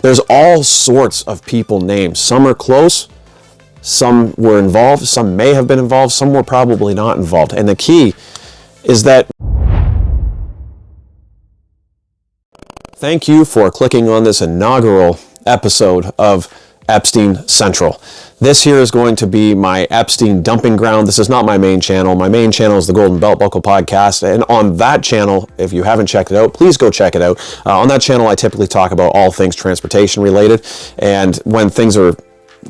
There's all sorts of people named. Some are close, some were involved, some may have been involved, some were probably not involved. And the key is that thank you for clicking on this inaugural episode of Epstein Central. This here is going to be my Epstein dumping ground. This is not my main channel. My main channel is the Golden Belt Buckle Podcast. And on that channel, if you haven't checked it out, please go check it out. On that channel, I typically talk about all things transportation related. And when things are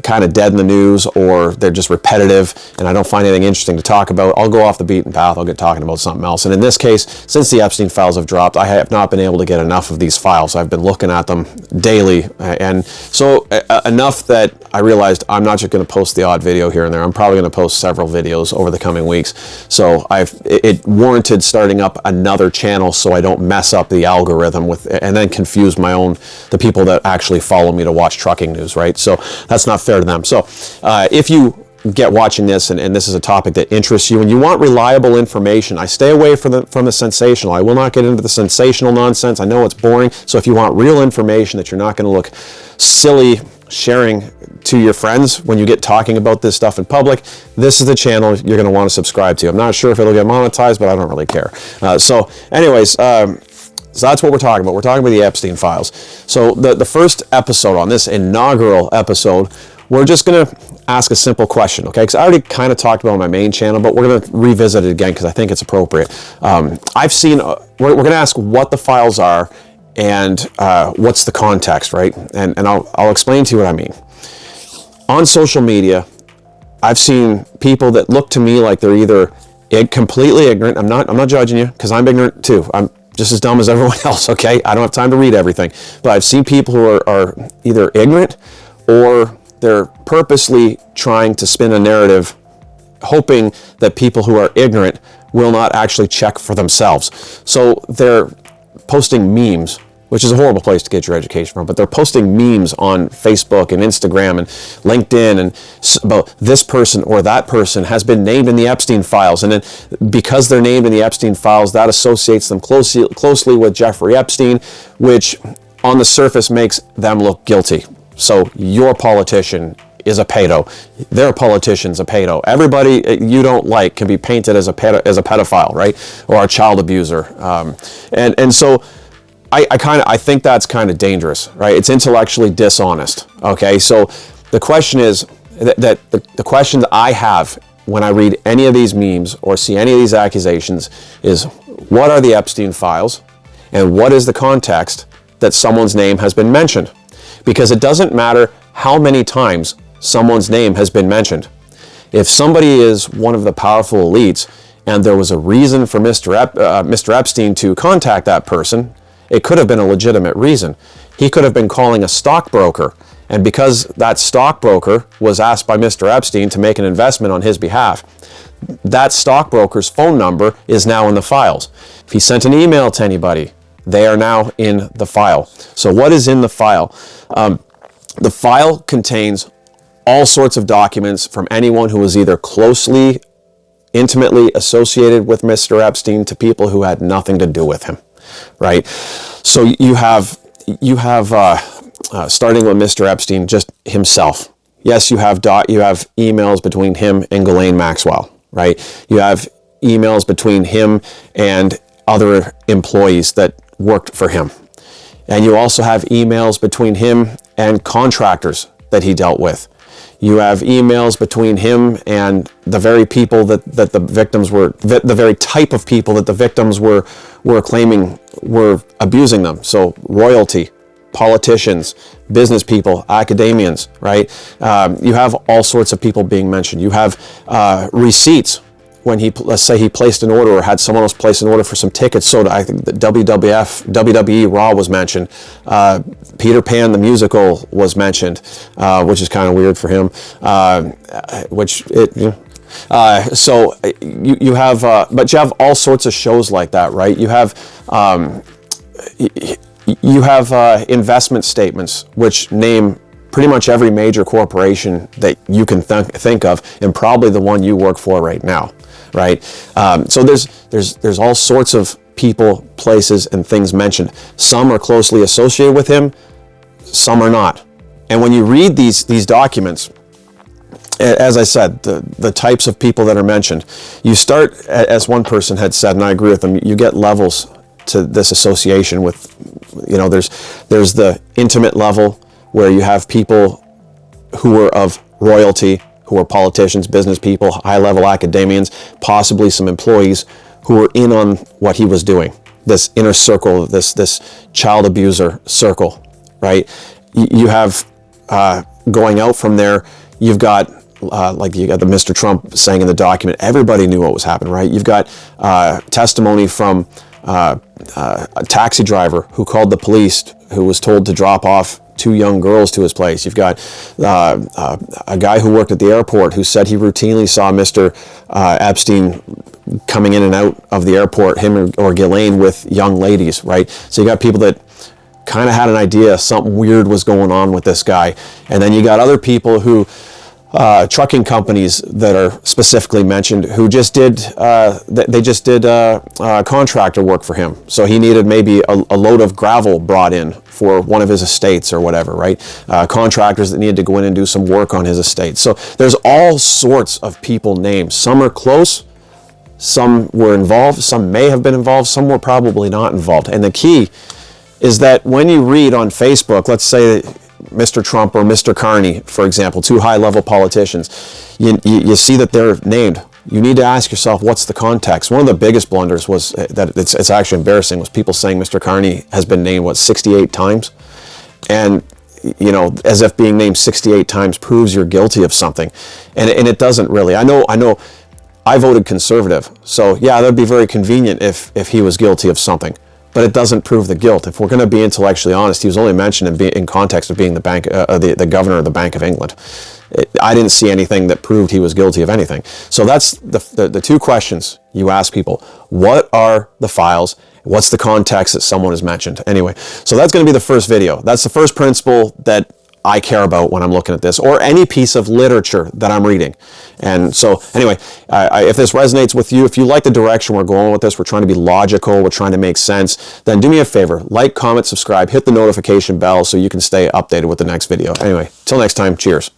kind of dead in the news or they're just repetitive and I don't find anything interesting to talk about, I'll go off the beaten path. I'll get talking about something else. And in this case, since the Epstein files have dropped, I have not been able to get enough of these files. I've been looking at them daily, and so enough that I realized I'm not just going to post the odd video here and there. I'm probably going to post several videos over the coming weeks. So it warranted starting up another channel so I don't mess up the algorithm and then confuse the people that actually follow me to watch trucking news, right? So that's not fair to them. So if you get watching this and this is a topic that interests you and you want reliable information, I stay away from the sensational. I will not get into the sensational nonsense. I know it's boring. So if you want real information that you're not going to look silly sharing to your friends when you get talking about this stuff in public, this is the channel you're going to want to subscribe to. I'm not sure if it'll get monetized, but I don't really care. So that's what we're talking about. We're talking about the Epstein files. So the first episode on this inaugural episode, we're just going to ask a simple question, okay? Because I already kind of talked about it on my main channel, but we're going to revisit it again because I think it's appropriate. We're going to ask what the files are and what's the context, right? And I'll explain to you what I mean. On social media, I've seen people that look to me like they're either completely ignorant. I'm not judging you because I'm ignorant too. I'm just as dumb as everyone else, okay? I don't have time to read everything. But I've seen people who are either ignorant or they're purposely trying to spin a narrative, hoping that people who are ignorant will not actually check for themselves. So they're posting memes, which is a horrible place to get your education from, but they're posting memes on Facebook and Instagram and LinkedIn and about this person or that person has been named in the Epstein files. And then because they're named in the Epstein files, that associates them closely with Jeffrey Epstein, which on the surface makes them look guilty. So your politician is a pedo. Their politician's a pedo. Everybody you don't like can be painted as a pedophile, right? Or a child abuser. And so I think that's kind of dangerous, right? It's intellectually dishonest. Okay, so the question is that the question I have when I read any of these memes or see any of these accusations is, what are the Epstein files, and what is the context that someone's name has been mentioned? Because it doesn't matter how many times someone's name has been mentioned. If somebody is one of the powerful elites and there was a reason for Mr. Epstein to contact that person, it could have been a legitimate reason. He could have been calling a stockbroker, and because that stockbroker was asked by Mr. Epstein to make an investment on his behalf, that stockbroker's phone number is now in the files. If he sent an email to anybody, they are now in the file. So what is in the file? The file contains all sorts of documents from anyone who was either closely, intimately associated with Mr. Epstein to people who had nothing to do with him, right? So you have starting with Mr. Epstein, just himself. Yes, you have emails between him and Ghislaine Maxwell, right? You have emails between him and other employees that worked for him. And you also have emails between him and contractors that he dealt with. You have emails between him and the very people that the victims were, the very type of people that the victims were claiming were abusing them. So royalty, politicians, business people, academians, right? You have all sorts of people being mentioned. You have receipts when let's say he placed an order or had someone else place an order for some tickets. So I think the WWE Raw was mentioned. Peter Pan the musical was mentioned, which is kind of weird for him. So you have, but you have all sorts of shows like that, right? You have investment statements which name pretty much every major corporation that you can think of, and probably the one you work for right now, right? So there's all sorts of people, places, and things mentioned. Some are closely associated with him. some are not. And when you read these documents, as I said, the types of people that are mentioned, you start, as one person had said, and I agree with them, you get levels to this association with, there's the intimate level where you have people who are of royalty, who are politicians, business people, high-level academians, possibly some employees who were in on what he was doing. This inner circle, this child abuser circle, right? You have, going out from there, you've got, like you got the Mr. Trump saying in the document, everybody knew what was happening, right? You've got testimony from a taxi driver who called the police, who was told to drop off 2 young girls to his place. You've got a guy who worked at the airport who said he routinely saw Mr. Epstein coming in and out of the airport, him or Ghislaine, with young ladies, right? So you got people that kind of had an idea something weird was going on with this guy. And then you got other people who, trucking companies that are specifically mentioned, who just did, they just did contractor work for him. So he needed maybe a load of gravel brought in for one of his estates or whatever, right? Contractors that needed to go in and do some work on his estate. So there's all sorts of people named. Some are close, some were involved, some may have been involved, some were probably not involved. And the key is that when you read on Facebook, let's say that Mr. Trump or Mr. Carney, for example, 2 high-level politicians, you see that they're named. You need to ask yourself, what's the context? One of the biggest blunders was that it's actually embarrassing, was people saying Mr. Carney has been named, 68 times? And, as if being named 68 times proves you're guilty of something. And it doesn't really. I know I voted conservative, so yeah, that'd be very convenient if he was guilty of something. But it doesn't prove the guilt. If we're going to be intellectually honest, he was only mentioned in context of being the governor of the Bank of England. I didn't see anything that proved he was guilty of anything. So that's the 2 questions you ask people. What are the files? What's the context that someone has mentioned? Anyway, so that's going to be the first video. That's the first principle that I care about when I'm looking at this, or any piece of literature that I'm reading. And so anyway, if this resonates with you, if you like the direction we're going with this, we're trying to be logical, we're trying to make sense, then do me a favor, like, comment, subscribe, hit the notification bell so you can stay updated with the next video. Anyway, till next time, cheers.